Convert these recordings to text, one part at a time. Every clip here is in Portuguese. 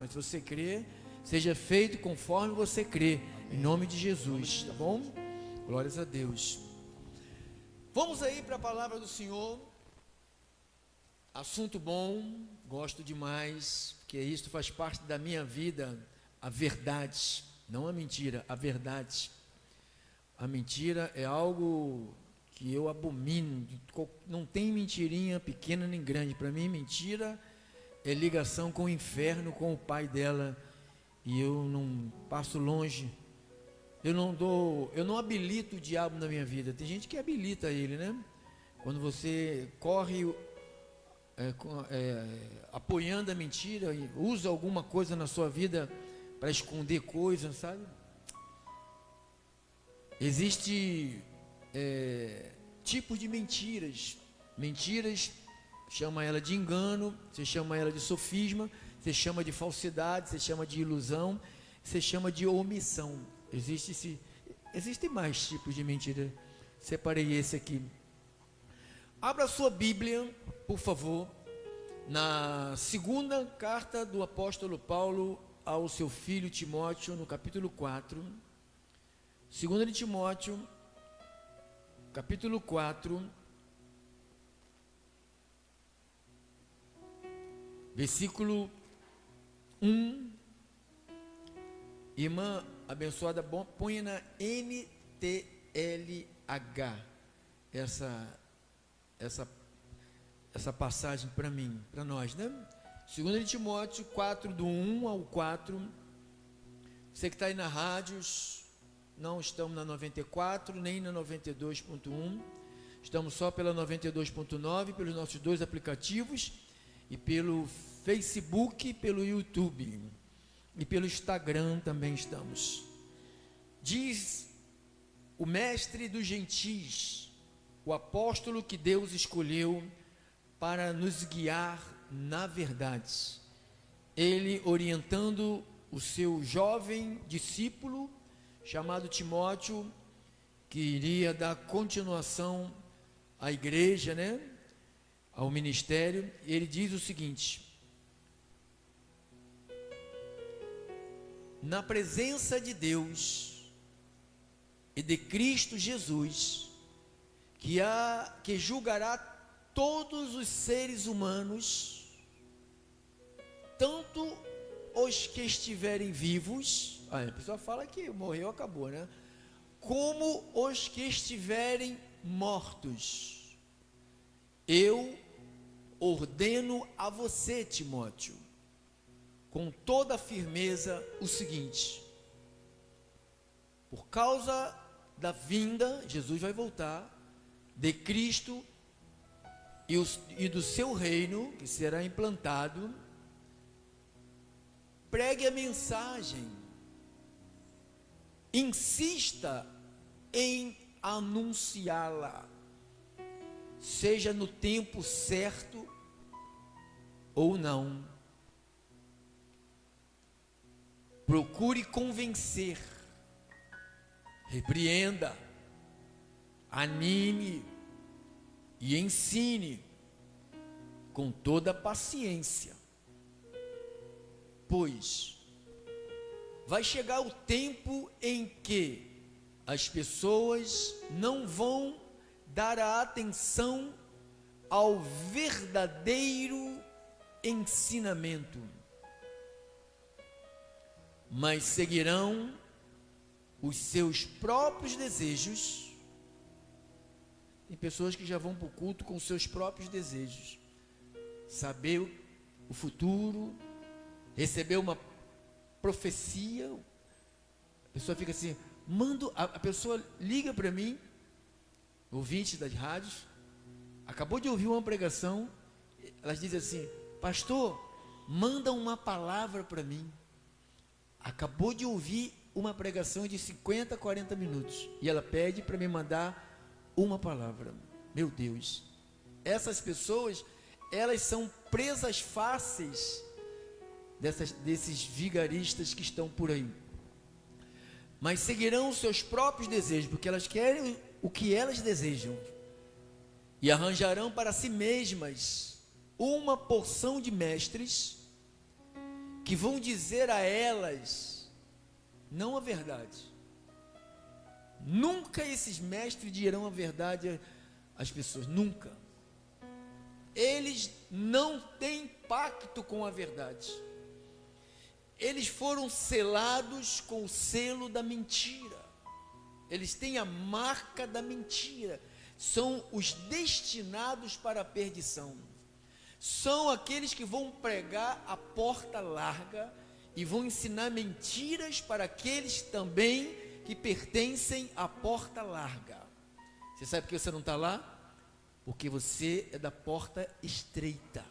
Mas se você crê, seja feito conforme você crê, em nome de Jesus, tá bom? Glórias a Deus. Vamos aí para a palavra do Senhor. Assunto bom, gosto demais, porque isso faz parte da minha vida, a verdade, não a mentira, a verdade. A mentira é algo que eu abomino, não tem mentirinha pequena nem grande. Para mim, mentira é ligação com o inferno, com o pai dela, e eu não passo longe. Eu não habilito o diabo na minha vida. Tem gente que habilita ele, né? Quando você corre apoiando a mentira e usa alguma coisa na sua vida para esconder coisas, sabe? Existe tipos de mentiras. Mentiras, chama ela de engano, você chama ela de sofisma, você chama de falsidade, você chama de ilusão, você chama de omissão. Existem mais tipos de mentira. Separei esse aqui. Abra sua Bíblia, por favor, na segunda carta do apóstolo Paulo ao seu filho Timóteo, no capítulo 4. 2 de Timóteo, capítulo 4, versículo 1. Irmã abençoada, ponha na NTLH essa passagem para mim, para nós, né? 2 de Timóteo 4, do 1 ao 4. Você que está aí na rádios, não estamos na 94, nem na 92.1, estamos só pela 92.9, pelos nossos dois aplicativos, e pelo Facebook, pelo YouTube, e pelo Instagram também estamos. Diz o mestre dos gentis, o apóstolo que Deus escolheu para nos guiar na verdade, ele orientando o seu jovem discípulo, chamado Timóteo, que iria dar continuação à igreja, né? Ao ministério. Ele diz o seguinte: na presença de Deus e de Cristo Jesus, que julgará todos os seres humanos, tanto os que estiverem vivos, a pessoa fala que morreu, acabou, né? Como os que estiverem mortos. Eu ordeno a você, Timóteo, com toda a firmeza, o seguinte: por causa da vinda, Jesus vai voltar, de Cristo e do seu reino, que será implantado, pregue a mensagem, insista em anunciá-la, seja no tempo certo ou não. Procure convencer, repreenda, anime e ensine com toda paciência, pois vai chegar o tempo em que as pessoas não vão dar a atenção ao verdadeiro ensinamento, mas seguirão os seus próprios desejos. Tem pessoas que já vão para o culto com os seus próprios desejos, saber o futuro, receber uma profecia. A pessoa fica assim, a pessoa liga para mim, ouvinte das rádios, acabou de ouvir uma pregação, elas dizem assim: pastor, manda uma palavra para mim. Acabou de ouvir uma pregação de 50, 40 minutos, e ela pede para me mandar uma palavra. Meu Deus, essas pessoas, elas são presas fáceis desses vigaristas que estão por aí, mas seguirão os seus próprios desejos, porque elas querem o que elas desejam, e arranjarão para si mesmas uma porção de mestres que vão dizer a elas não a verdade. Nunca esses mestres dirão a verdade às pessoas, nunca. Eles não têm pacto com a verdade. Eles foram selados com o selo da mentira. Eles têm a marca da mentira. São os destinados para a perdição. São aqueles que vão pregar a porta larga e vão ensinar mentiras para aqueles também que pertencem à porta larga. Você sabe por que você não está lá? Porque você é da porta estreita.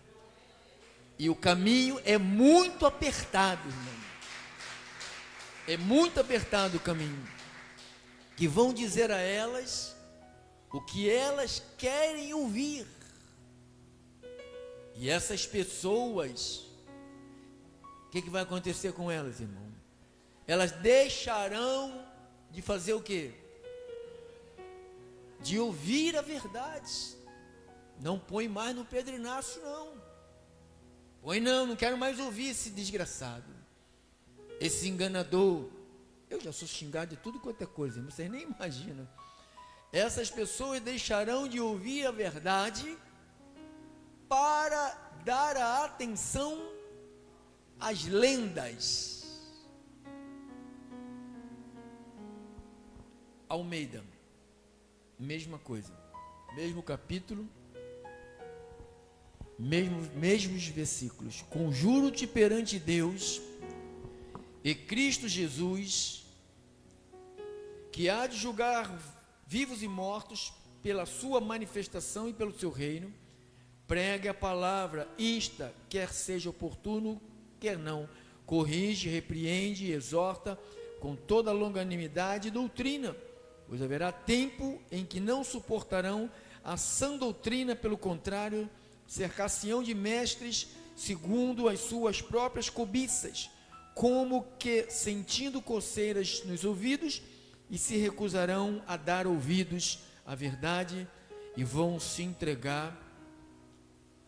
E o caminho é muito apertado, irmão. É muito apertado o caminho. Que vão dizer a elas o que elas querem ouvir. E essas pessoas, o que vai acontecer com elas, irmão? Elas deixarão de fazer o quê? De ouvir a verdade. Não põe mais no pedrenaço, não. Põe não quero mais ouvir esse desgraçado, esse enganador. Eu já sou xingado de tudo quanto é coisa, vocês nem imaginam. Essas pessoas deixarão de ouvir a verdade para dar a atenção às lendas. Almeida, mesma coisa, mesmo capítulo, mesmos versículos. Conjuro-te perante Deus e Cristo Jesus, que há de julgar vivos e mortos pela sua manifestação e pelo seu reino, pregue a palavra, insta, quer seja oportuno, quer não, corrige, repreende e exorta com toda longanimidade e doutrina, pois haverá tempo em que não suportarão a sã doutrina, pelo contrário, cercar-se-ão de mestres segundo as suas próprias cobiças, como que sentindo coceiras nos ouvidos, e se recusarão a dar ouvidos à verdade e vão se entregar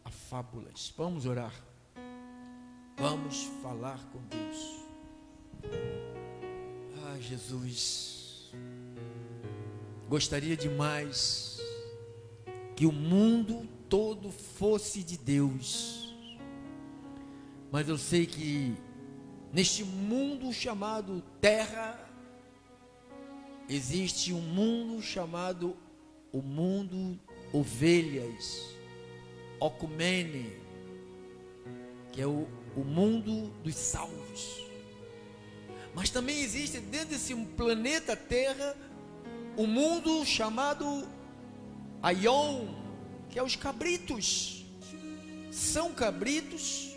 a fábulas. Vamos orar. Vamos falar com Deus. Ah, Jesus, gostaria demais que o mundo todo fosse de Deus, mas eu sei que neste mundo chamado terra existe um mundo chamado o mundo ovelhas, ocumene, que é o mundo dos salvos. Mas também existe dentro desse planeta Terra o mundo chamado Aion, que é os cabritos. São cabritos,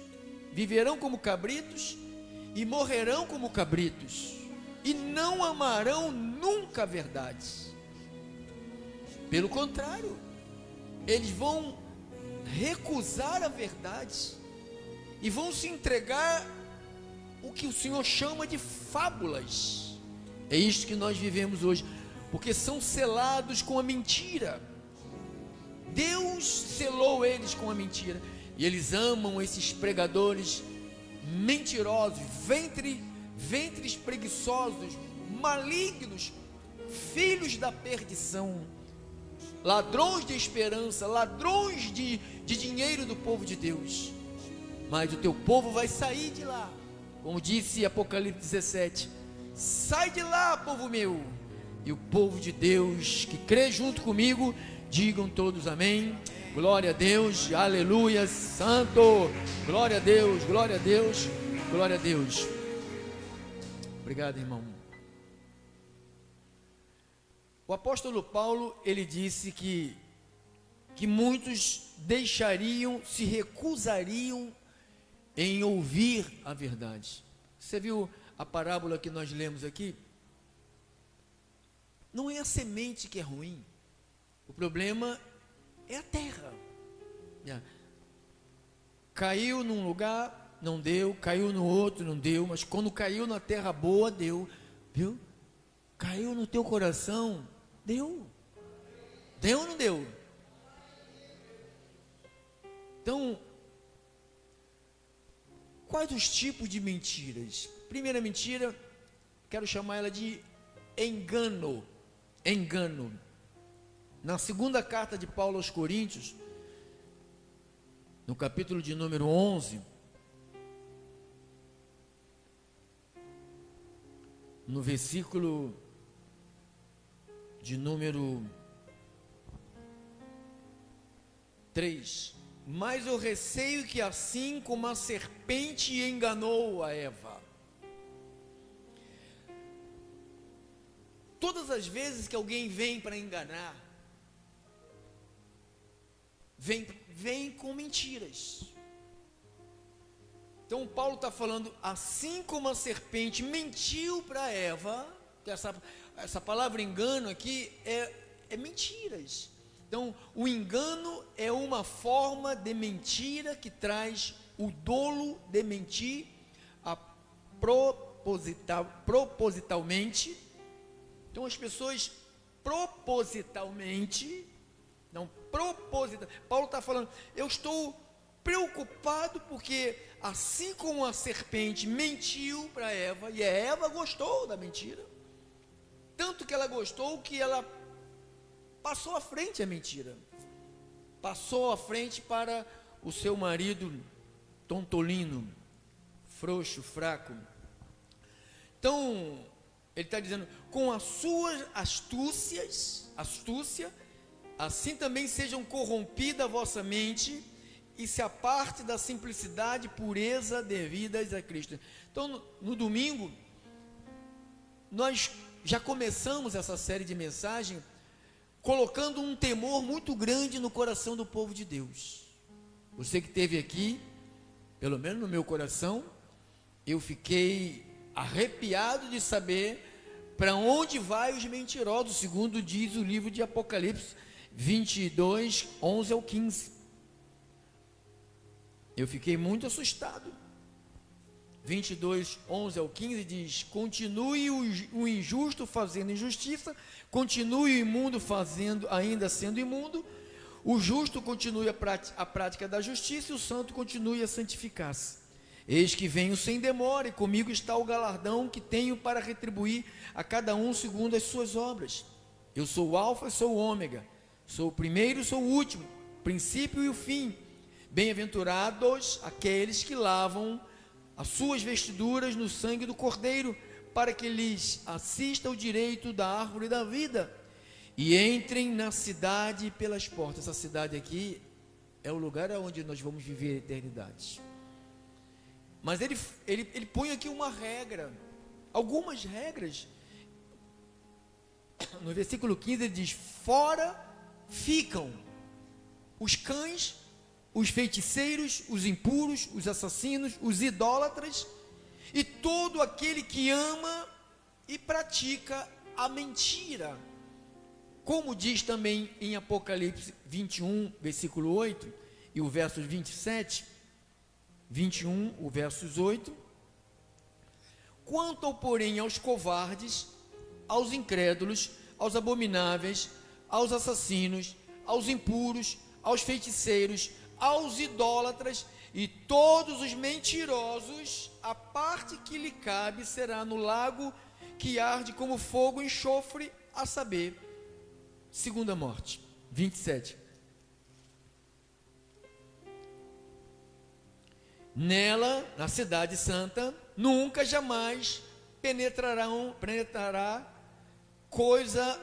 viverão como cabritos e morrerão como cabritos, e não amarão nunca a verdade. Pelo contrário, eles vão recusar a verdade e vão se entregar o que o Senhor chama de fábulas. É isto que nós vivemos hoje, porque são selados com a mentira. Deus selou eles com a mentira, e eles amam esses pregadores mentirosos, ventres preguiçosos, malignos, filhos da perdição, ladrões de esperança, ladrões de dinheiro do povo de Deus. Mas o teu povo vai sair de lá, como disse Apocalipse 17: sai de lá, povo meu. E o povo de Deus que crê junto comigo, digam todos amém. Glória a Deus, aleluia, santo, glória a Deus, glória a Deus, glória a Deus. Obrigado, irmão. O apóstolo Paulo, ele disse que muitos deixariam, se recusariam em ouvir a verdade. Você viu a parábola que nós lemos aqui? Não é a semente que é ruim, o problema é a terra. Caiu num lugar, não deu, caiu no outro, não deu, mas quando caiu na terra boa, deu, viu? Caiu no teu coração, deu. Deu ou não deu? quais os tipos de mentiras? Primeira mentira, quero chamar ela de engano. Engano. Na segunda carta de Paulo aos Coríntios, no capítulo de número 11, no versículo de número 3, mas eu receio que assim como a serpente enganou a Eva. Todas as vezes que alguém vem para enganar, vem com mentiras. Então Paulo está falando, assim como a serpente mentiu para Eva, que essa palavra engano aqui é mentiras. Então o engano é uma forma de mentira que traz o dolo de mentir propositalmente. Então as pessoas propositalmente, Paulo está falando, eu estou preocupado porque assim como a serpente mentiu para Eva, e a Eva gostou da mentira, tanto que ela gostou que ela passou à frente a mentira, passou à frente para o seu marido tontolino, frouxo, fraco. Então ele está dizendo, com as suas astúcia, assim também sejam corrompida a vossa mente e se aparte da simplicidade e pureza devidas a Cristo. Então no domingo nós já começamos essa série de mensagens colocando um temor muito grande no coração do povo de Deus. Você que esteve aqui, pelo menos no meu coração, eu fiquei arrepiado de saber para onde vai os mentirosos, segundo diz o livro de Apocalipse 22, 11 ao 15. Eu fiquei muito assustado. 22, 11 ao 15 diz, continue o injusto fazendo injustiça, continue o imundo ainda sendo imundo, o justo continue a prática da justiça e o santo continue a santificar-se. Eis que venho sem demora, e comigo está o galardão que tenho para retribuir a cada um segundo as suas obras. Eu sou o alfa e sou o ômega, sou o primeiro e sou o último, o princípio e o fim. Bem-aventurados aqueles que lavam as suas vestiduras no sangue do Cordeiro, para que lhes assista o direito da árvore da vida, e entrem na cidade pelas portas. Essa cidade aqui é o lugar onde nós vamos viver a eternidade. Mas ele põe aqui uma regra, algumas regras. No versículo 15 ele diz, fora ficam os cães, os feiticeiros, os impuros, os assassinos, os idólatras e todo aquele que ama e pratica a mentira. Como diz também em Apocalipse 21, versículo 8 e o verso 27, 21, o versos 8. Quanto, porém, aos covardes, aos incrédulos, aos abomináveis, aos assassinos, aos impuros, aos feiticeiros, aos idólatras e todos os mentirosos, a parte que lhe cabe será no lago que arde como fogo e enxofre, a saber, segunda morte. 27. Nela, na cidade santa, nunca jamais penetrará coisa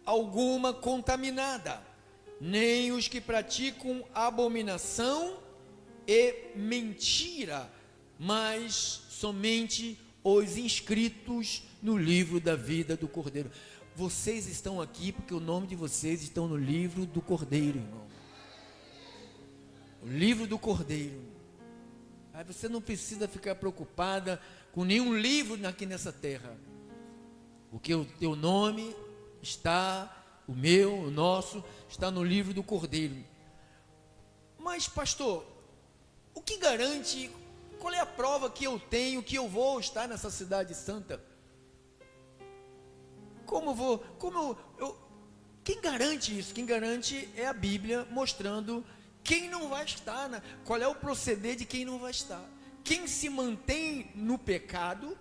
alguma contaminada, nem os que praticam abominação e mentira, mas somente os inscritos no livro da vida do Cordeiro. Vocês estão aqui porque o nome de vocês estão no livro do Cordeiro, irmão. O livro do Cordeiro. Aí você não precisa ficar preocupada com nenhum livro aqui nessa terra, porque o teu nome está, o meu, o nosso, está no livro do Cordeiro. Mas pastor, o que garante, qual é a prova que eu tenho que eu vou estar nessa cidade santa? Quem garante isso? Quem garante é a Bíblia mostrando quem não vai estar, qual é o proceder de quem não vai estar. quem se mantém no pecado,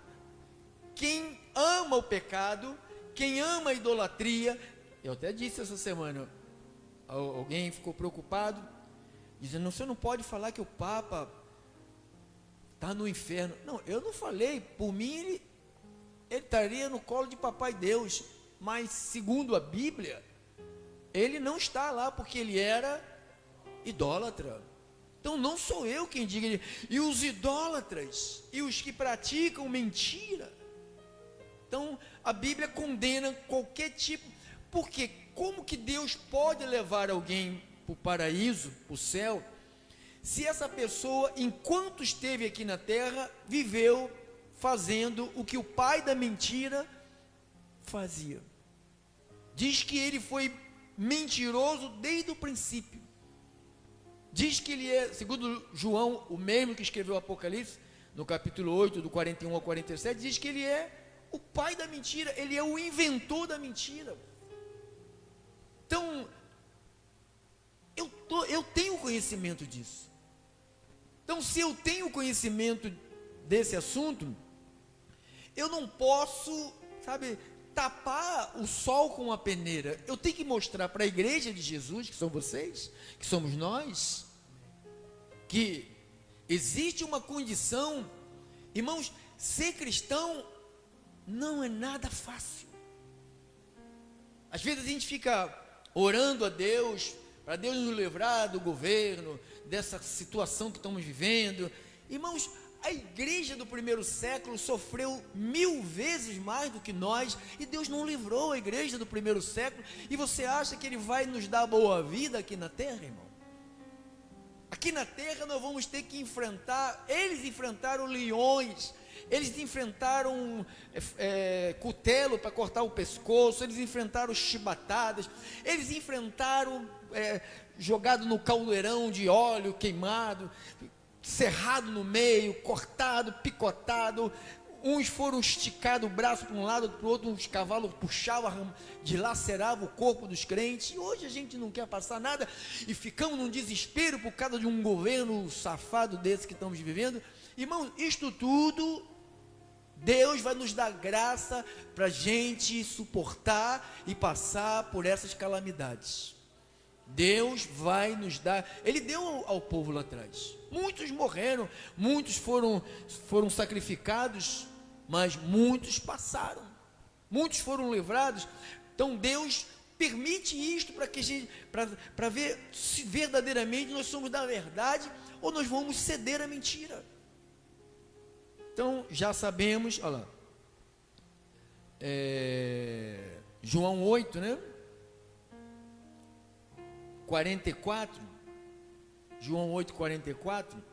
quem ama o pecado, quem ama a idolatria. Eu até disse essa semana, alguém ficou preocupado, dizendo, você não pode falar que o Papa está no inferno. Não, eu não falei, por mim ele estaria no colo de Papai Deus, mas segundo a Bíblia, ele não está lá porque ele era idólatra. Então não sou eu quem diga. E os idólatras, e os que praticam mentira. Então a Bíblia condena qualquer tipo. Porque como que Deus pode levar alguém para o paraíso, para o céu, se essa pessoa, enquanto esteve aqui na terra, viveu fazendo o que o pai da mentira fazia? Diz que ele foi mentiroso desde o princípio. Diz que ele é, segundo João, o mesmo que escreveu o Apocalipse, no capítulo 8, do 41 ao 47, diz que ele é o pai da mentira, ele é o inventor da mentira. Então, eu tenho conhecimento disso. Então, se eu tenho conhecimento desse assunto, eu não posso, tapar o sol com uma peneira. Eu tenho que mostrar para a igreja de Jesus, que são vocês, que somos nós, que existe uma condição. Irmãos, ser cristão não é nada fácil. Às vezes a gente fica orando a Deus, para Deus nos livrar do governo, dessa situação que estamos vivendo. Irmãos, a igreja do primeiro século sofreu 1000 vezes mais do que nós, e Deus não livrou a igreja do primeiro século. E você acha que Ele vai nos dar boa vida aqui na terra, irmão? Aqui na terra nós vamos ter que enfrentar. Eles enfrentaram leões, eles enfrentaram cutelo para cortar o pescoço, eles enfrentaram chibatadas, eles enfrentaram jogado no caldeirão de óleo queimado, cerrado no meio, cortado, picotado. Uns foram esticados o braço para um lado, para o outro, os cavalos puxavam, dilaceravam o corpo dos crentes. E hoje a gente não quer passar nada e ficamos num desespero por causa de um governo safado desse que estamos vivendo. Irmãos, isto tudo, Deus vai nos dar graça para a gente suportar e passar por essas calamidades. Deus vai nos dar. Ele deu ao povo lá atrás. Muitos morreram, muitos foram sacrificados, mas muitos passaram, muitos foram livrados. Então Deus permite isto para que a gente, para ver se verdadeiramente nós somos da verdade ou nós vamos ceder à mentira. Então já sabemos, olha lá, João 8, né? 44, João 8, 44,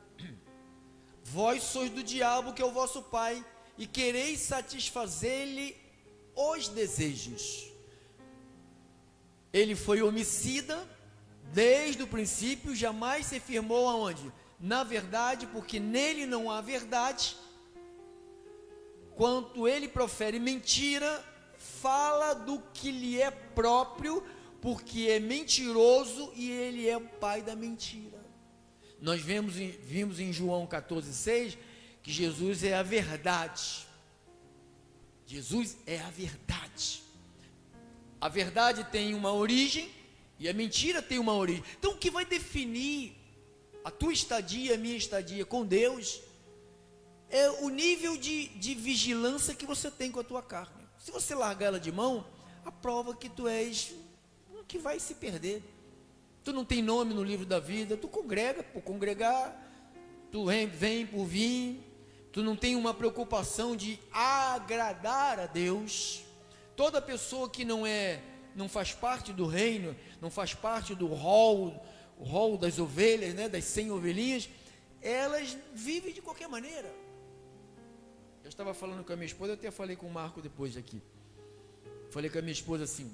vós sois do diabo, que é o vosso pai, e quereis satisfazer-lhe os desejos. Ele foi homicida desde o princípio, jamais se firmou aonde? Na verdade, porque nele não há verdade. Quanto ele profere mentira, fala do que lhe é próprio, porque é mentiroso e ele é o pai da mentira. Nós vimos em João 14,6 que Jesus é a verdade. Jesus é a verdade. A verdade tem uma origem e a mentira tem uma origem. Então o que vai definir a tua estadia, a minha estadia com Deus, é o nível de vigilância que você tem com a tua carne. Se você largar ela de mão, a prova que tu és que vai se perder. Tu não tem nome no livro da vida, tu congrega por congregar, tu vem por vir, tu não tem uma preocupação de agradar a Deus. Toda pessoa que não faz parte do reino, não faz parte do rol das ovelhas, né, das 100 ovelhinhas, elas vivem de qualquer maneira. Eu estava falando com a minha esposa, eu até falei com o Marco depois aqui. Falei com a minha esposa assim,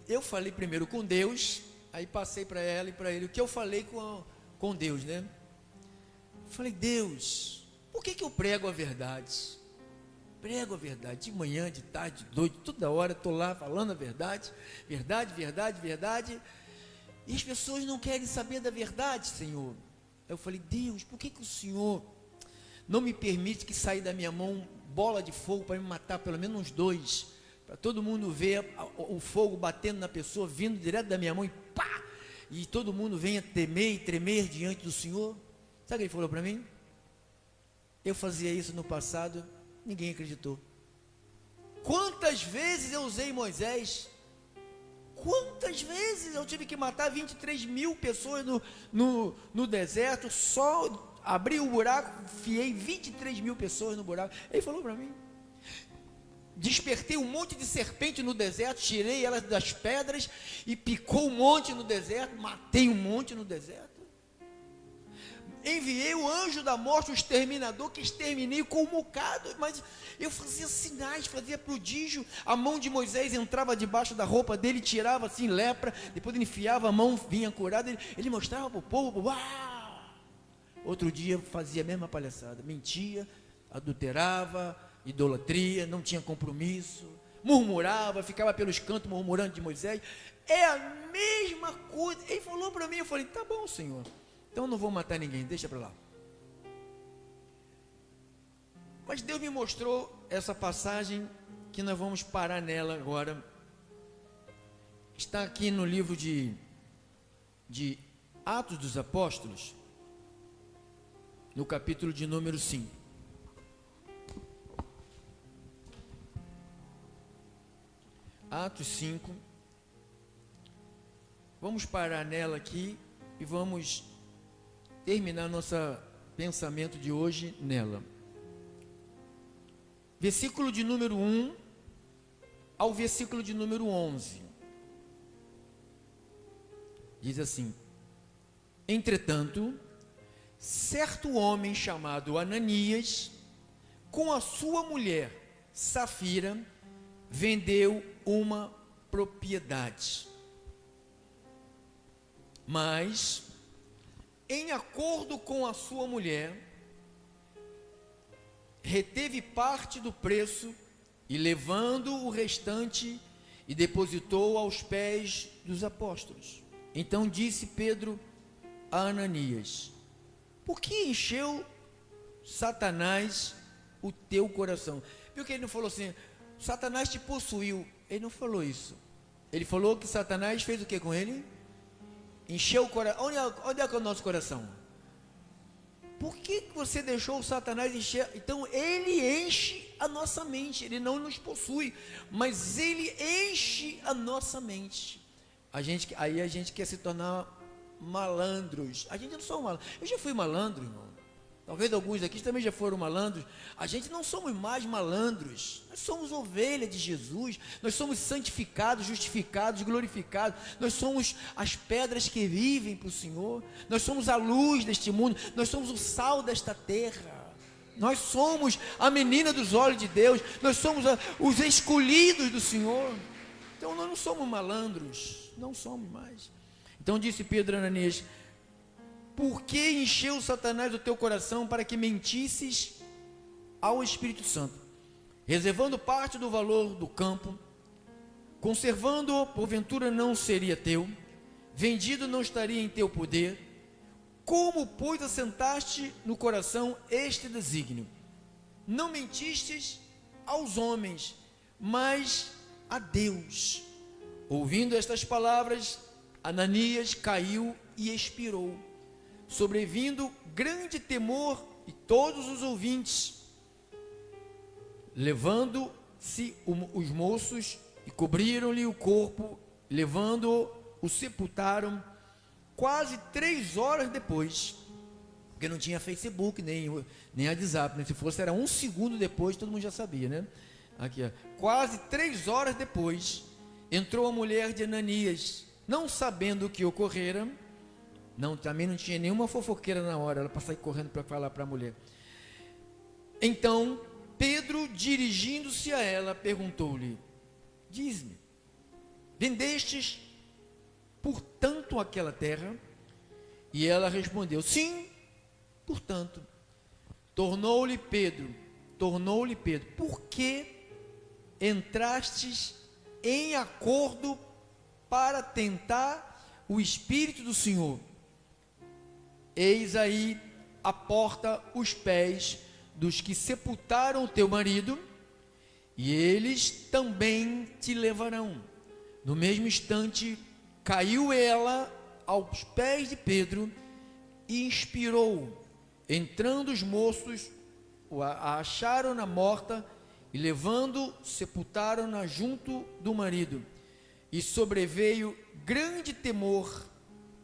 eu falei primeiro com Deus, aí passei para ela e para ele o que eu falei com Deus, né? Falei, Deus, por que eu prego a verdade? Prego a verdade, de manhã, de tarde, de noite, toda hora estou lá falando a verdade, verdade, verdade, verdade, e as pessoas não querem saber da verdade, Senhor. Eu falei, Deus, por que o Senhor não me permite que saia da minha mão bola de fogo para me matar pelo menos uns 2, para todo mundo ver o fogo batendo na pessoa, vindo direto da minha mão e pá, e todo mundo venha temer e tremer diante do Senhor? Sabe o que ele falou para mim? Eu fazia isso no passado, ninguém acreditou. Quantas vezes eu usei Moisés? Quantas vezes eu tive que matar 23 mil pessoas no deserto, só abri o buraco, enfiei 23 mil pessoas no buraco. Ele falou para mim. Despertei um monte de serpente no deserto, tirei elas das pedras e picou um monte no deserto, matei um monte no deserto. Enviei o anjo da morte, o exterminador, que exterminei com um bocado, mas eu fazia sinais, fazia prodígio. A mão de Moisés entrava debaixo da roupa dele, tirava assim lepra, depois ele enfiava a mão, vinha curado, ele mostrava para o povo. Uau! Outro dia fazia a mesma palhaçada, mentia, adulterava, idolatria, não tinha compromisso, murmurava, ficava pelos cantos murmurando de Moisés. É a mesma coisa. Ele falou para mim, eu falei, tá bom, Senhor, então não vou matar ninguém, deixa para lá. Mas Deus me mostrou essa passagem, que nós vamos parar nela agora. Está aqui no livro de Atos dos Apóstolos, no capítulo de número 5. Atos 5. Vamos parar nela aqui e vamos terminar nosso pensamento de hoje nela. Versículo de número 1 ao versículo de número 11. Diz assim: entretanto, certo homem chamado Ananias, com a sua mulher Safira, vendeu uma propriedade. Mas, em acordo com a sua mulher, reteve parte do preço e, levando o restante, e depositou aos pés dos apóstolos. Então disse Pedro a Ananias: por que encheu Satanás o teu coração? Porque ele não falou assim, Satanás te possuiu. Ele não falou isso. Ele falou que Satanás fez o que com ele? Encheu o coração. Onde é que é o nosso coração? Por que você deixou o Satanás encher? Então ele enche a nossa mente. Ele não nos possui, mas ele enche a nossa mente. Aí a gente quer se tornar malandros. A gente não somos malandros. Eu já fui malandro, irmão. Talvez alguns aqui também já foram malandros. A gente não somos mais malandros. Nós somos ovelha de Jesus. Nós somos santificados, justificados, glorificados. Nós somos as pedras que vivem para o Senhor. Nós somos a luz deste mundo. Nós somos o sal desta terra. Nós somos a menina dos olhos de Deus. Nós somos os escolhidos do Senhor. Então nós não somos malandros. Não somos mais. Então disse Pedro a Ananias: por que encheu Satanás o teu coração para que mentisses ao Espírito Santo, reservando parte do valor do campo, conservando-o, porventura não seria teu, vendido não estaria em teu poder? Como, pois, assentaste no coração este desígnio? Não mentistes aos homens, mas a Deus. Ouvindo estas palavras, Ananias caiu e expirou. Sobrevindo grande temor, e todos os ouvintes, levando-se os moços e cobriram-lhe o corpo, levando-o, o sepultaram. Quase 3 horas depois, porque não tinha Facebook nem WhatsApp, né? Se fosse era 1 segundo depois, todo mundo já sabia, né? Aqui, ó. Quase 3 horas depois, entrou a mulher de Ananias, não sabendo o que ocorrera. Também não tinha nenhuma fofoqueira na hora, ela para sair correndo para falar para a mulher. Então Pedro, dirigindo-se a ela, perguntou-lhe: diz-me, vendestes portanto aquela terra? E ela respondeu: sim, portanto. Tornou-lhe Pedro: por que entrastes em acordo para tentar o Espírito do Senhor? eis aí a porta os pés dos que sepultaram o teu marido, e eles também te levarão. No mesmo instante, caiu ela aos pés de Pedro e expirou. Entrando os moços, a acharam-na morta, e levando, sepultaram-na junto do marido. E sobreveio grande temor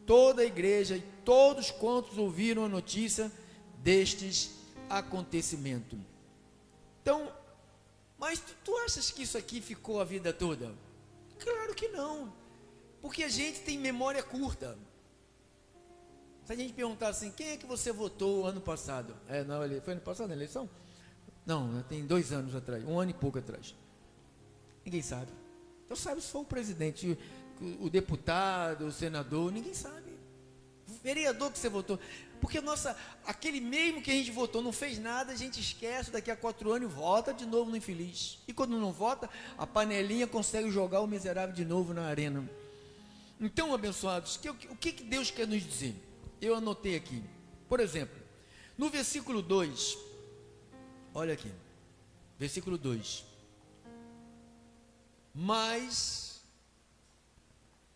toda a igreja e todos quantos ouviram a notícia destes acontecimentos. Então, mas tu achas que isso aqui ficou a vida toda? Claro que não, porque a gente tem memória curta. Se a gente perguntar assim, quem é que você votou ano passado? Foi ano passado na eleição? Não, tem 2 anos atrás, 1 ano e pouco atrás. Ninguém sabe. Então sabe se foi o presidente, o deputado, o senador, ninguém sabe. O vereador que você votou. Porque aquele mesmo que a gente votou não fez nada, a gente esquece, daqui a 4 anos vota de novo no infeliz. E quando não vota, a panelinha consegue jogar o miserável de novo na arena. Então, abençoados, o que Deus quer nos dizer? Eu anotei aqui. Por exemplo, no versículo 2, olha aqui, versículo 2. Mas,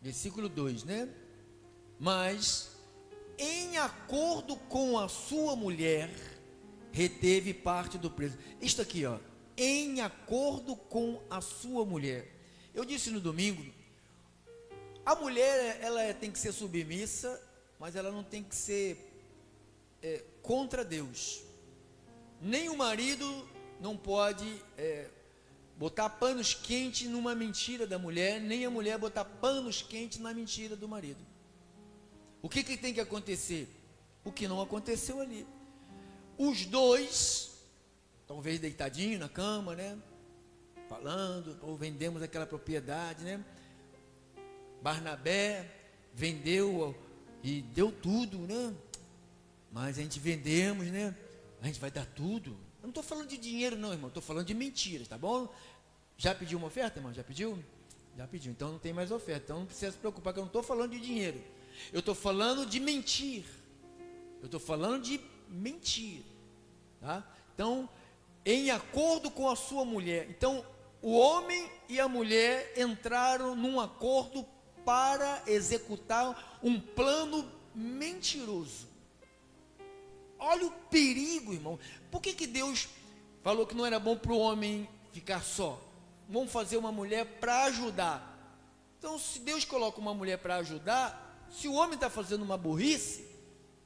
versículo 2, né? Mas, em acordo com a sua mulher, reteve parte do preço. Isto aqui, ó, em acordo com a sua mulher. Eu disse no domingo, a mulher, ela tem que ser submissa, mas ela não tem que ser contra Deus. Nem o marido não pode botar panos quentes numa mentira da mulher, nem a mulher botar panos quentes na mentira do marido. O que tem que acontecer? O que não aconteceu ali. Os dois, talvez deitadinho na cama, né? Falando, ou vendemos aquela propriedade, né? Barnabé vendeu e deu tudo, né? Mas a gente vendemos, né? A gente vai dar tudo. Eu não estou falando de dinheiro não, irmão, estou falando de mentiras, tá bom? Já pediu uma oferta, irmão? Já pediu? Já pediu, então não tem mais oferta. Então não precisa se preocupar, que eu não estou falando de dinheiro. Eu estou falando de mentir. Eu estou falando de mentir, tá? Então, em acordo com a sua mulher. Então, o homem e a mulher entraram num acordo para executar um plano mentiroso. Olha o perigo, irmão. Por que Deus falou que não era bom para o homem ficar só? Vamos fazer uma mulher para ajudar. Então, se Deus coloca uma mulher para ajudar, se o homem está fazendo uma burrice,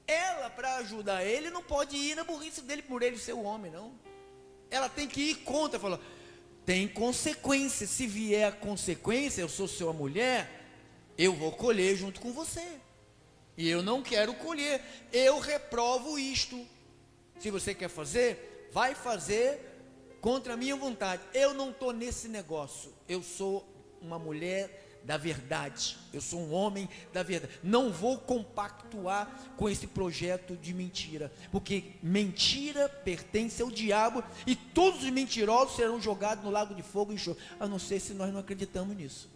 ela, para ajudar ele, não pode ir na burrice dele por ele ser o homem, não. Ela tem que ir contra, falar, tem consequência. Se vier a consequência, eu sou sua mulher, eu vou colher junto com você. E eu não quero colher, eu reprovo isto. Se você quer fazer, vai fazer contra a minha vontade. Eu não estou nesse negócio. Eu sou uma mulher da verdade, eu sou um homem da verdade, não vou compactuar com esse projeto de mentira, porque mentira pertence ao diabo, e todos os mentirosos serão jogados no lago de fogo e enxofre, a não ser se nós não acreditamos nisso.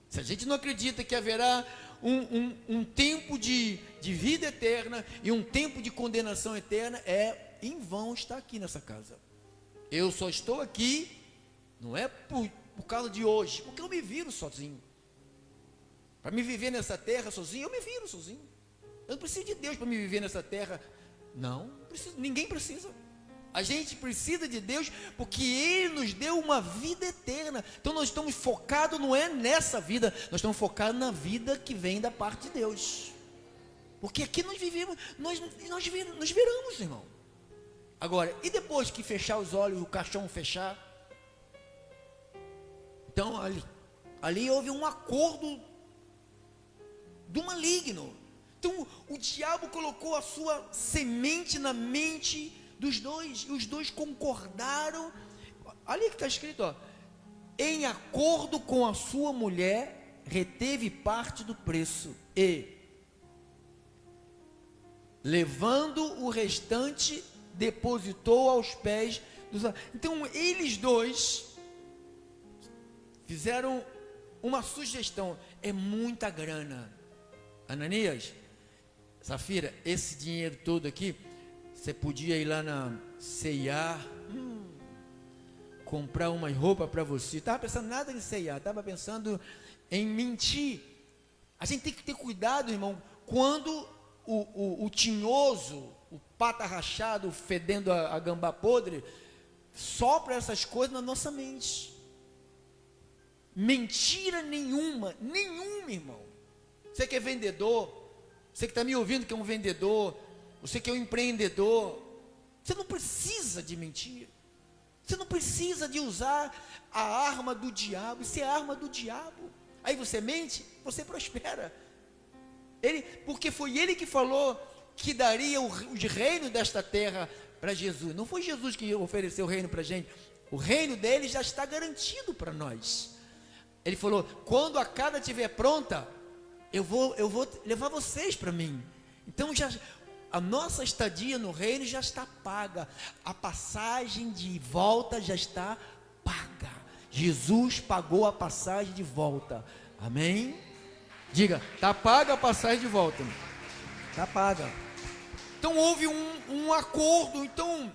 Se a gente não acredita que haverá um tempo de vida eterna e um tempo de condenação eterna, é em vão estar aqui nessa casa. Eu só estou aqui, não é por causa de hoje, porque eu me viro sozinho. Para me viver nessa terra sozinho, eu me viro sozinho. Eu não preciso de Deus para me viver nessa terra. Não preciso, ninguém precisa. A gente precisa de Deus porque Ele nos deu uma vida eterna. Então nós estamos focados, não é nessa vida, nós estamos focados na vida que vem da parte de Deus. Porque aqui nós vivemos, nós viramos, irmão. Agora, e depois que fechar os olhos, o caixão fechar? Então ali houve um acordo do maligno. Então o diabo colocou a sua semente na mente dos dois, e os dois concordaram. Olha que está escrito, ó, em acordo com a sua mulher, reteve parte do preço, e levando o restante, depositou aos pés dos... Então eles dois fizeram uma sugestão. É muita grana, Ananias, Safira, esse dinheiro todo aqui, você podia ir lá na C&A, comprar uma roupa para você. Estava pensando nada em C&A, estava pensando em mentir. A gente tem que ter cuidado, irmão, quando o tinhoso, o pata rachado, fedendo a gambá podre, sopra essas coisas na nossa mente. Mentira nenhuma, irmão. Você que é vendedor, você que está me ouvindo que é um vendedor, você que é um empreendedor, você não precisa de mentir. Você não precisa de usar a arma do diabo. Isso é a arma do diabo. Aí você mente, você prospera. Porque foi ele que falou que daria o reino desta terra para Jesus. Não foi Jesus que ofereceu o reino para a gente. O reino dele já está garantido para nós. Ele falou, quando a casa estiver pronta, eu vou levar vocês para mim. Então a nossa estadia no reino já está paga. A passagem de volta já está paga. Jesus pagou a passagem de volta. Amém? Diga, está paga a passagem de volta. Está paga. Então houve um acordo. Então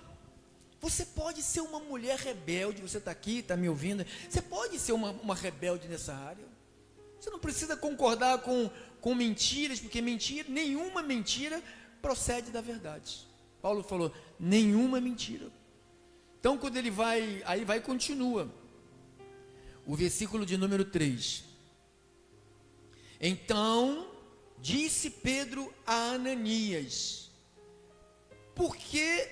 você pode ser uma mulher rebelde. Você está aqui, está me ouvindo. Você pode ser uma rebelde nessa área. Você não precisa concordar com mentiras, porque nenhuma mentira procede da verdade. Paulo falou, nenhuma mentira. Então quando ele vai, continua. O versículo de número 3. Então disse Pedro a Ananias, por que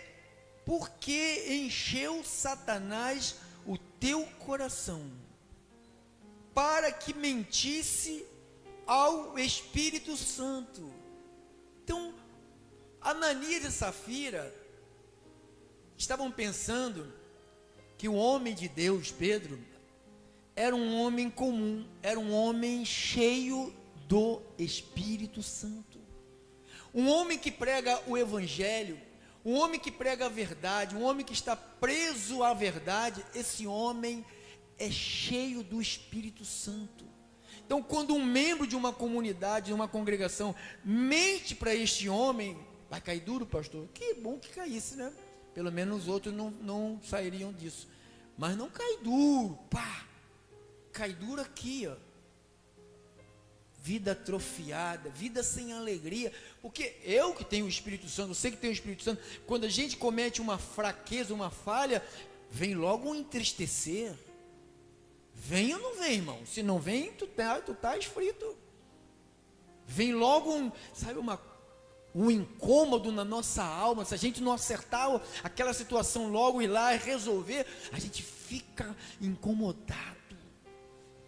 encheu Satanás o teu coração, para que mentisse ao Espírito Santo? Então, Ananias e Safira estavam pensando que o homem de Deus, Pedro, era um homem comum, era um homem cheio do Espírito Santo, um homem que prega o Evangelho, um homem que prega a verdade, um homem que está preso à verdade. Esse homem é cheio do Espírito Santo. Então, quando um membro de uma comunidade, de uma congregação, mente para este homem, vai cair duro, pastor? Que bom que caísse, né? Pelo menos os outros não sairiam disso. Mas não cai duro, pá! Cai duro aqui, ó. Vida atrofiada, vida sem alegria. Porque eu que tenho o Espírito Santo, você que tem o Espírito Santo, quando a gente comete uma fraqueza, uma falha, vem logo um entristecer. Vem ou não vem, irmão? Se não vem, tu tá frito. Vem logo um incômodo na nossa alma. Se a gente não acertar aquela situação logo, ir lá e resolver, a gente fica incomodado.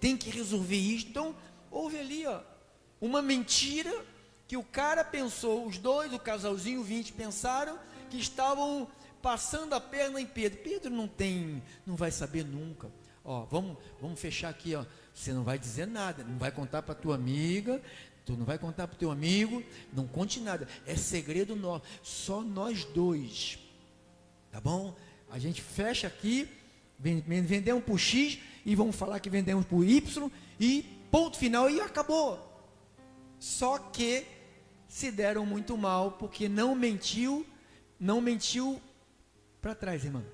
Tem que resolver isso. Então, houve ali, ó, uma mentira que o cara pensou, os dois, o casalzinho 20, pensaram que estavam passando a perna em Pedro. Pedro não vai saber nunca. Ó, vamos fechar aqui, ó. Você não vai dizer nada, não vai contar para tua amiga, tu não vai contar para o teu amigo, não conte nada, é segredo nosso, só nós dois, tá bom? A gente fecha aqui, vendemos por X e vamos falar que vendemos por Y e ponto final, e acabou. Só que se deram muito mal, porque não mentiu para trás, irmão.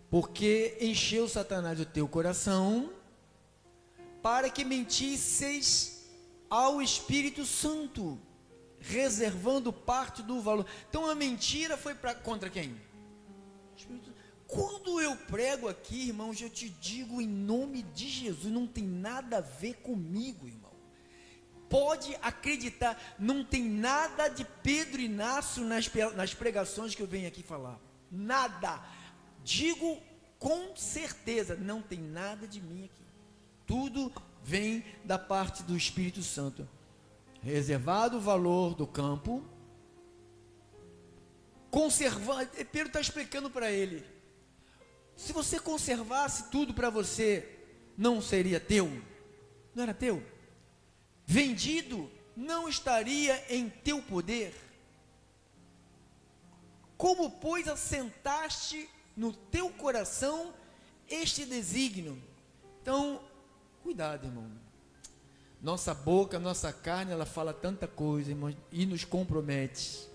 Porque encheu Satanás o teu coração, para que mentisseis ao Espírito Santo, reservando parte do valor. Então a mentira foi contra quem? Quando eu prego aqui, irmãos, eu te digo em nome de Jesus, não tem nada a ver comigo, irmão. Pode acreditar, não tem nada de Pedro Inácio nas pregações que eu venho aqui falar. Nada. Digo com certeza, não tem nada de mim aqui. Tudo vem da parte do Espírito Santo. Reservado o valor do campo, conservando. Pedro está explicando para ele. Se você conservasse tudo para você, não seria teu? Não era teu? Vendido, não estaria em teu poder? Como, pois, assentaste no teu coração este desígnio? Então, cuidado, irmão. Nossa boca, nossa carne, ela fala tanta coisa, irmãos, e nos compromete.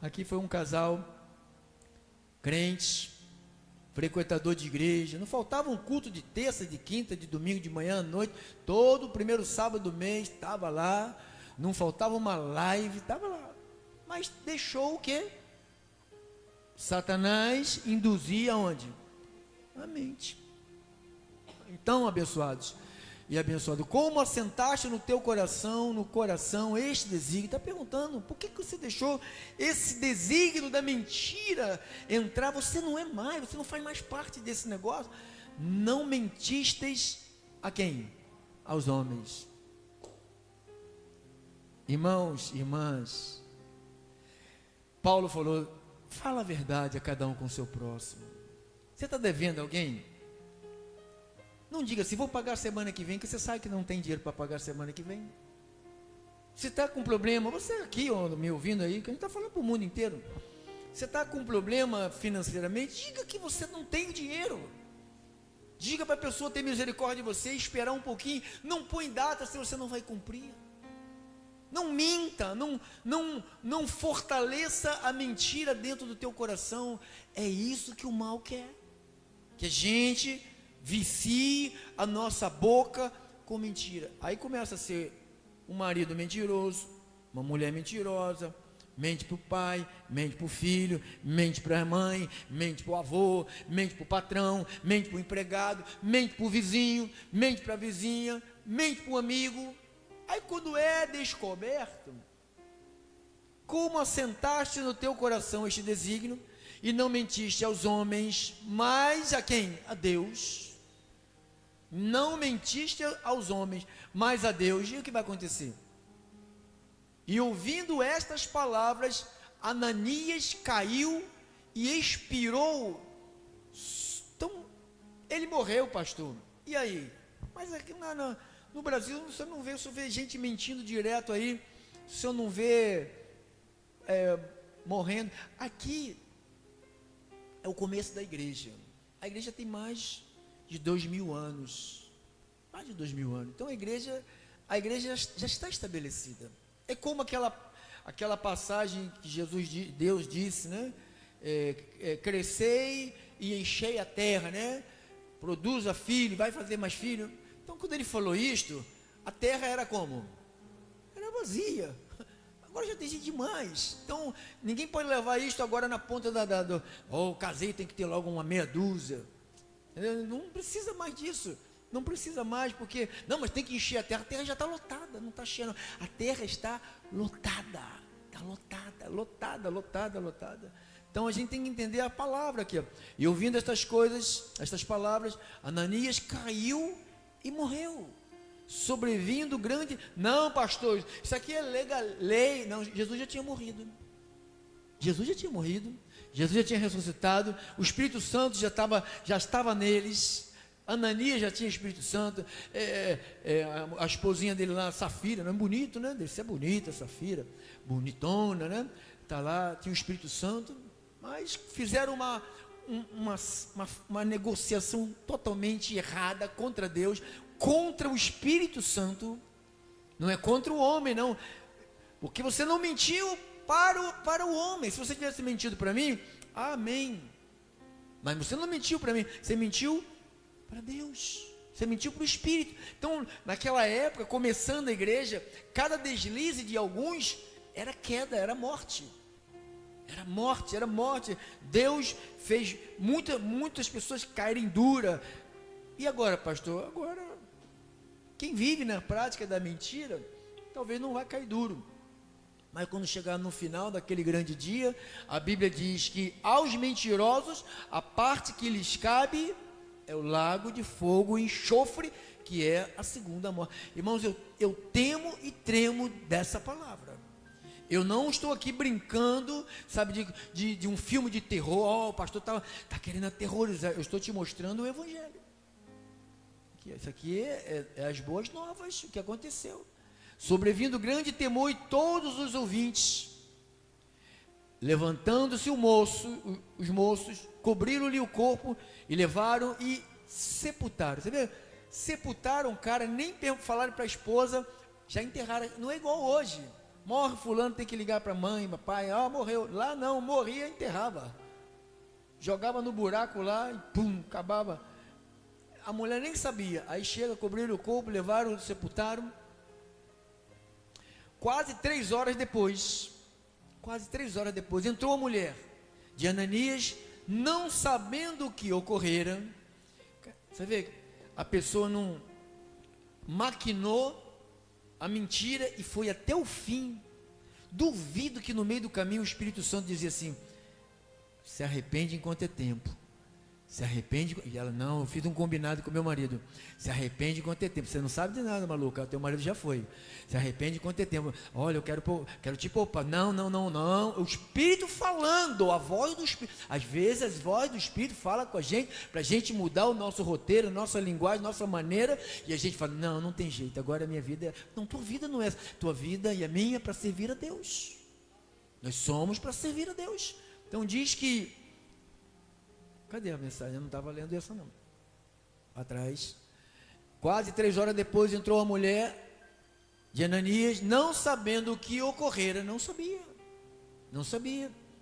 Aqui foi um casal crente, frequentador de igreja, não faltava um culto de terça, de quinta, de domingo, de manhã, à noite, todo o primeiro sábado do mês, estava lá, não faltava uma live, estava lá, mas deixou o quê? Satanás induzia aonde? A mente. Então, abençoados e abençoado, como assentaste no teu coração, no coração, este desígnio? Está perguntando, por que você deixou esse desígnio da mentira entrar? Você não é mais, você não faz mais parte desse negócio. Não mentistes a quem? Aos homens. Irmãos, irmãs, Paulo falou, fala a verdade a cada um com o seu próximo. Você está devendo a alguém? Não diga assim, vou pagar semana que vem, que você sabe que não tem dinheiro para pagar semana que vem. Se está com problema, você aqui, ó, me ouvindo aí, que a gente está falando para o mundo inteiro. Você está com problema financeiramente, diga que você não tem dinheiro. Diga para a pessoa ter misericórdia de você, esperar um pouquinho. Não põe data se você não vai cumprir. Não minta, não fortaleça a mentira dentro do teu coração. É isso que o mal quer. Que a gente vicie a nossa boca com mentira. Aí começa a ser um marido mentiroso, uma mulher mentirosa, mente para o pai, mente para o filho, mente para a mãe, mente para o avô, mente para o patrão, mente para o empregado, mente para o vizinho, mente para a vizinha, mente para o amigo. Aí quando é descoberto, como assentaste no teu coração este desígnio, e não mentiste aos homens, mas a quem? A Deus. Não mentiste aos homens, mas a Deus. E o que vai acontecer? E ouvindo estas palavras, Ananias caiu e expirou. Então, ele morreu, pastor. E aí? Mas aqui no Brasil, você não vê, você vê gente mentindo direto aí, você não vê morrendo. Aqui é o começo da igreja. A igreja tem mais de 2000 anos, mais de 2000 anos. Então a igreja já está estabelecida. É como aquela passagem que Deus disse, né? Crescei e enchei a terra, né? Produza filho, vai fazer mais filho. Então quando ele falou isto, a terra era como? Era vazia. Agora já tem gente demais. Então ninguém pode levar isto agora na ponta casei, tem que ter logo uma meia dúzia. Não precisa mais disso, não precisa mais, porque, não, mas tem que encher a terra já está lotada, não está cheia, a terra está lotada, lotada. Então a gente tem que entender a palavra aqui, ó. E ouvindo estas coisas, estas palavras, Ananias caiu e morreu, sobrevindo grande, não pastor, isso aqui é lei, não, Jesus já tinha morrido, Jesus já tinha ressuscitado, o Espírito Santo já estava neles, Ananias já tinha Espírito Santo, a esposinha dele lá, Safira, não é bonito, né? Deve ser bonita, Safira, bonitona, né? Está lá, tinha o Espírito Santo, mas fizeram uma negociação totalmente errada contra Deus, contra o Espírito Santo, não é contra o homem, não, porque você não mentiu para o homem. Se você tivesse mentido para mim, amém, mas você não mentiu para mim, você mentiu para Deus, você mentiu para o Espírito. Então naquela época, começando a igreja, cada deslize de alguns era queda, era morte. Deus fez muitas pessoas caírem dura. E agora, pastor? Agora, quem vive na prática da mentira, talvez não vai cair duro. Mas quando chegar no final daquele grande dia, a Bíblia diz que aos mentirosos, a parte que lhes cabe é o lago de fogo e enxofre, que é a segunda morte. Irmãos, eu temo e tremo dessa palavra. Eu não estou aqui brincando, sabe, de um filme de terror. O pastor está querendo aterrorizar. Eu estou te mostrando o Evangelho. Isso aqui é as boas novas, o que aconteceu. Sobrevindo grande temor, e todos os ouvintes, levantando-se os moços, cobriram-lhe o corpo e levaram e sepultaram. Você vê? sepultaram o cara, nem falaram para a esposa, já enterraram. Não é igual hoje. Morre fulano, tem que ligar para a mãe, para pai, morreu. Lá não, morria, enterrava. Jogava no buraco lá e pum, acabava. A mulher nem sabia. Aí chega, cobriram o corpo, levaram, sepultaram. Quase 3 horas depois, entrou a mulher de Ananias, não sabendo o que ocorrera. Você vê, a pessoa não maquinou a mentira e foi até o fim. Duvido que no meio do caminho o Espírito Santo dizia assim: se arrepende enquanto é tempo. Se arrepende. E ela: não, eu fiz um combinado com meu marido. Se arrepende enquanto é tempo. Você não sabe de nada, maluca. Teu marido já foi. Se arrepende enquanto é tempo. Olha, eu quero te poupar. Não. O Espírito falando, a voz do Espírito. Às vezes a voz do Espírito fala com a gente, para a gente mudar o nosso roteiro, nossa linguagem, nossa maneira. E a gente fala: não tem jeito. Agora a minha vida é. Não, tua vida não é essa. Tua vida e a minha é para servir a Deus. Nós somos para servir a Deus. Então diz que. Cadê a mensagem? Eu não estava lendo essa não. Atrás. Quase 3 horas depois entrou a mulher de Ananias, não sabendo o que ocorrera. Não sabia.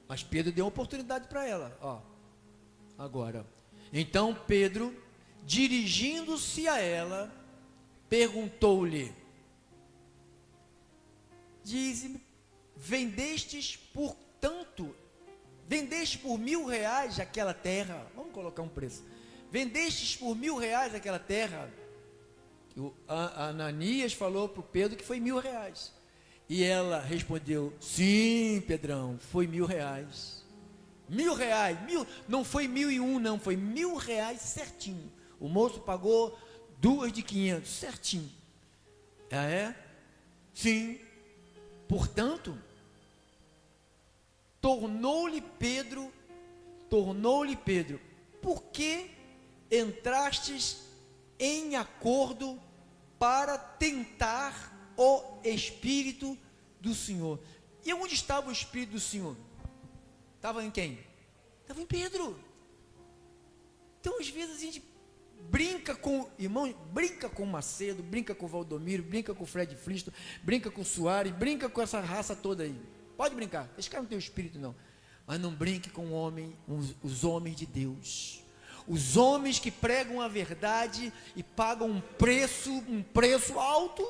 Mas Pedro deu uma oportunidade para ela. Agora. Então Pedro, dirigindo-se a ela, perguntou-lhe: dize-me, vendeste por 1.000 aquela terra? Vamos colocar um preço. Vendestes por 1.000 aquela terra? Ananias falou para o Pedro que foi 1.000. E ela respondeu: sim, Pedrão, foi 1.000. 1.000, não foi 1.001, não, foi 1.000 certinho. O moço pagou 2 de 500, certinho. É? Sim. Portanto, tornou-lhe Pedro, por que entrastes em acordo para tentar o Espírito do Senhor? E onde estava o Espírito do Senhor? Estava em quem? Estava em Pedro. Então às vezes a gente brinca com, irmão, brinca com o Macedo, brinca com o Valdomiro, brinca com o Fred Flintstone, brinca com o Soares, brinca com essa raça toda aí. Pode brincar, esse cara não tem o espírito não. Mas não brinque com os homens de Deus. Os homens que pregam a verdade e pagam um preço alto,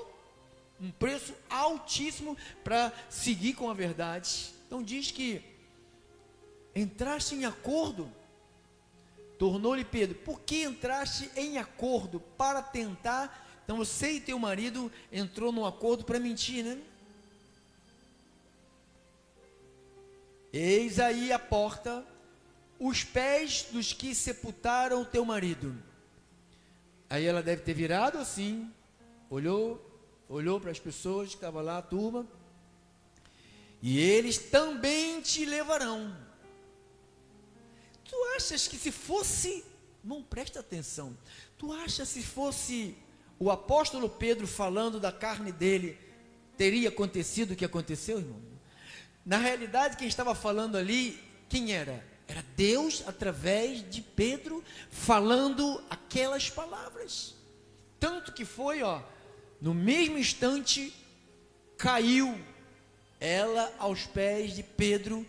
um preço altíssimo para seguir com a verdade. Então diz que entraste em acordo. Tornou-lhe Pedro: por que entraste em acordo para tentar? Então você e teu marido entrou num acordo para mentir, né? Eis aí a porta, os pés dos que sepultaram o teu marido. Aí ela deve ter virado assim, olhou para as pessoas que estavam lá, a turma, e eles também te levarão. Tu achas que se fosse, não presta atenção, tu achas se fosse o apóstolo Pedro falando da carne dele, teria acontecido o que aconteceu, irmão? Na realidade, quem estava falando ali, quem era? Era Deus, através de Pedro, falando aquelas palavras. Tanto que foi, no mesmo instante, caiu ela aos pés de Pedro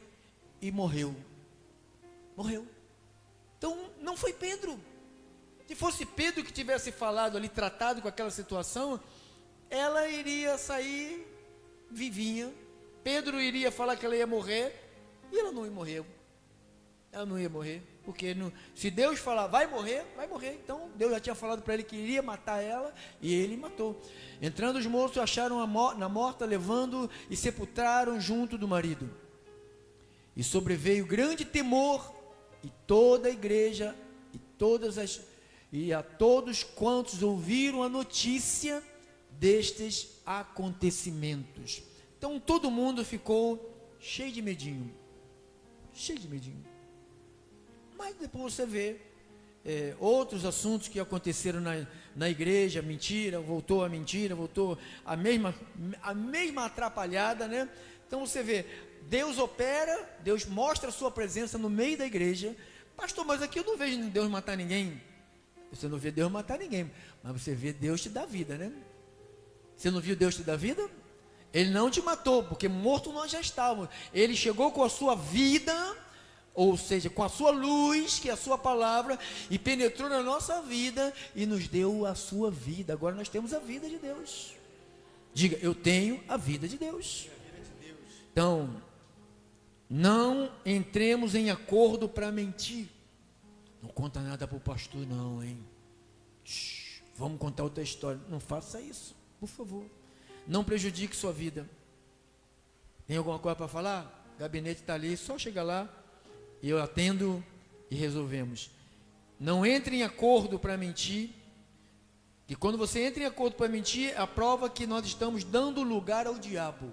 e morreu. Então, não foi Pedro. Se fosse Pedro que tivesse falado ali, tratado com aquela situação, ela iria sair vivinha. Pedro iria falar que ela ia morrer, e ela não morreu. Ela não ia morrer, porque se Deus falar vai morrer. Então Deus já tinha falado para ele que iria matar ela, e ele matou. Entrando os moços, acharam na morta, levando e sepultaram junto do marido. E sobreveio grande temor, e toda a igreja, e a todos quantos ouviram a notícia destes acontecimentos. Então todo mundo ficou cheio de medinho. Mas depois você vê outros assuntos que aconteceram na igreja, voltou a mesma atrapalhada, né? Então você vê, Deus opera, Deus mostra a sua presença no meio da igreja. Pastor, mas aqui eu não vejo Deus matar ninguém. Você não vê Deus matar ninguém, mas você vê Deus te dar vida, né? Você não viu Deus te dar vida? Ele não te matou, porque morto nós já estávamos. Ele chegou com a sua vida, ou seja, com a sua luz, que é a sua palavra, e penetrou na nossa vida e nos deu a sua vida. Agora nós temos a vida de Deus. Diga, eu tenho a vida de Deus. Então, não entremos em acordo para mentir. Não conta nada para o pastor não, hein? Vamos contar outra história. Não faça isso, por favor. Não prejudique sua vida. Tem alguma coisa para falar? O gabinete está ali, só chega lá e eu atendo e resolvemos. Não entre em acordo para mentir. E quando você entra em acordo para mentir, a prova que nós estamos dando lugar ao diabo.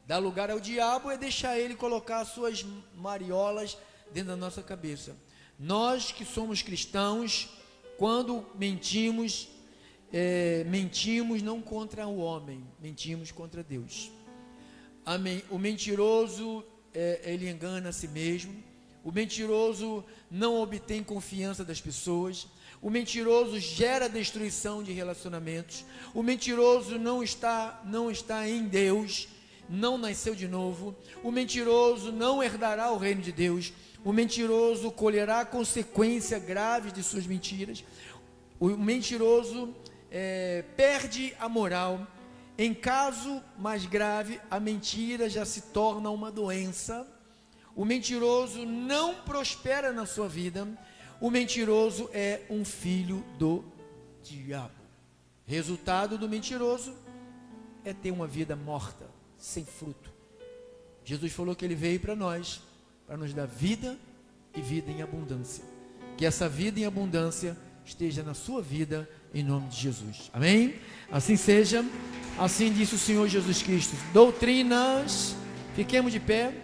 Dar lugar ao diabo é deixar ele colocar as suas mariolas dentro da nossa cabeça. Nós que somos cristãos, quando mentimos, mentimos não contra o homem, mentimos contra Deus. Amém. O mentiroso, ele engana a si mesmo. O mentiroso não obtém confiança das pessoas. O mentiroso gera destruição de relacionamentos. O mentiroso não está em Deus, não nasceu de novo. O mentiroso não herdará o reino de Deus. O mentiroso colherá consequências graves de suas mentiras. O mentiroso perde a moral. Em caso mais grave, a mentira já se torna uma doença. O mentiroso não prospera na sua vida. O mentiroso é um filho do diabo. Resultado do mentiroso é ter uma vida morta, sem fruto. Jesus falou que ele veio para nós, para nos dar vida e vida em abundância. Que essa vida em abundância esteja na sua vida, em nome de Jesus. Amém? Assim seja. Assim disse o Senhor Jesus Cristo. Doutrinas. Fiquemos de pé.